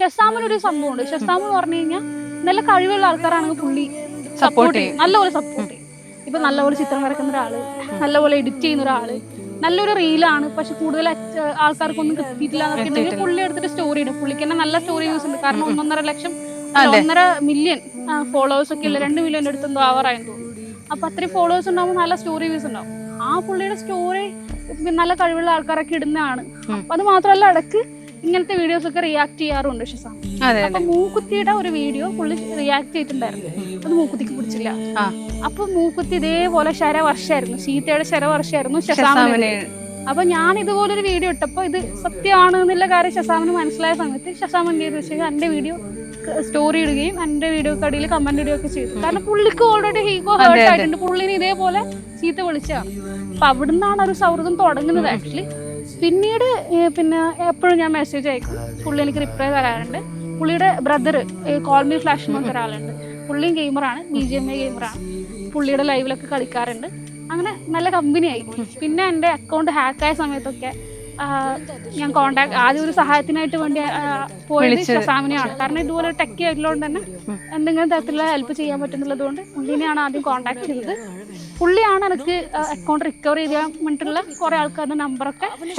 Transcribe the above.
ഷസാമിനൊരു സംഭവമുണ്ട്. ഷസാം എന്ന് പറഞ്ഞു കഴിഞ്ഞാൽ നല്ല കഴിവുള്ള ആൾക്കാരാണെങ്കിൽ പുള്ളി സപ്പോർട്ട് ചെയ്യും, നല്ലപോലെ സപ്പോർട്ട് ചെയ്യും. ഇപ്പൊ നല്ലപോലെ ചിത്രം വരക്കുന്ന ഒരാള്, നല്ലപോലെ എഡിറ്റ് ചെയ്യുന്ന ഒരാള്, നല്ലൊരു റീലാണ് പക്ഷെ കൂടുതൽ ആൾക്കാർക്കൊന്നും കിട്ടിയിട്ടില്ല എന്നൊക്കെ ഉണ്ടെങ്കിൽ പുള്ളി എടുത്തിട്ട് സ്റ്റോറി ഇടും. പുള്ളിക്ക് തന്നെ നല്ല സ്റ്റോറി വ്യൂസ് ഉണ്ട്. കാരണം 1.5 ലക്ഷം 1.5 മില്യൺ ഫോളോവേഴ്സ് ഒക്കെ ഇല്ല, 2 മില്യൺ അടുത്തെന്തോ ആവറായെന്ന് തോന്നുന്നു. അപ്പൊ അത്രയും ഫോളോവേഴ്സ് ഉണ്ടാവുമ്പോൾ നല്ല സ്റ്റോറി വ്യൂസ് ഉണ്ടാവും. ആ പുള്ളിയുടെ സ്റ്റോറി നല്ല കഴിവുള്ള ആൾക്കാരൊക്കെ ഇടുന്നതാണ്. അപ്പൊ അത് മാത്രമല്ല, ഇടയ്ക്ക് ഇങ്ങനത്തെ വീഡിയോസ് ഒക്കെ റിയാക്ട് ചെയ്യാറുണ്ട് ഷസാം. അപ്പൊ മൂക്കുത്തിയുടെ ഒരു വീഡിയോ പുള്ളി റിയാക്ട് ചെയ്തിട്ടുണ്ടായിരുന്നു. അത് മൂക്കുത്തിക്ക് പിടിച്ചില്ല. അപ്പൊ മൂക്കുത്തി ഇതേപോലെ ശരവർഷായിരുന്നു, സീതയുടെ ശരവർഷായിരുന്നു ഷസാമിന്. അപ്പൊ ഞാൻ ഇതുപോലൊരു വീഡിയോ ഇട്ടപ്പോ ഇത് സത്യമാണ് എന്നുള്ള കാര്യം ഷസാമിന് മനസ്സിലായ സമയത്ത് ഷസാം എന്ത് ചെയ്തു വെച്ചാൽ എന്റെ വീഡിയോ സ്റ്റോറി ഇടുകയും എന്റെ വീഡിയോക്ക് അടിയിൽ കമന്റ് ഇടുകയൊക്കെ ചെയ്തു. കാരണം പുള്ളിക്ക് ഓൾറെഡി ഹീഗോ ഹേർട്ട് ആയിട്ടുണ്ട്. പുള്ളിനെ ഇതേപോലെ ചീത്ത വിളിച്ചതാണ്. അപ്പൊ അവിടുന്നാണ് ഒരു സൗഹൃദം തുടങ്ങുന്നത് ആക്ച്വലി. പിന്നീട് പിന്നെ എപ്പോഴും ഞാൻ മെസ്സേജ് അയക്കും, പുള്ളി എനിക്ക് റിപ്ലൈ തരാറുണ്ട്. പുള്ളിയുടെ ബ്രദർ കോൾമി ഫ്ലാഷ് എന്ന് പറഞ്ഞ ഒരാളുണ്ട്. പുള്ളിയും ഗെയിമറാണ്, BGMI ഗെയിമറാണ്. പുള്ളിയുടെ ലൈവിലൊക്കെ കളിക്കാറുണ്ട്. അങ്ങനെ നല്ല കമ്പനിയായി. പിന്നെ എൻ്റെ അക്കൗണ്ട് ഹാക്കായ സമയത്തൊക്കെ ഞാൻ ആദ്യം ഒരു സഹായത്തിനായിട്ട് വേണ്ടി പോയത് ഷസാമിനെയാണ്. കാരണം ഇതുപോലെ ടെക്കി ആയിട്ടുള്ളത് തന്നെ എന്തെങ്കിലും തരത്തിലുള്ള ഹെൽപ്പ് ചെയ്യാൻ പറ്റുന്നുള്ളത് കൊണ്ട് പുള്ളിനെയാണ് ആദ്യം കോൺടാക്ട് ചെയ്തത്. പുള്ളിയാണ് എനിക്ക് അക്കൗണ്ട് റിക്കവർ ചെയ്യാൻ വേണ്ടിയിട്ടുള്ള കുറെ ആൾക്കാരുടെ നമ്പറൊക്കെ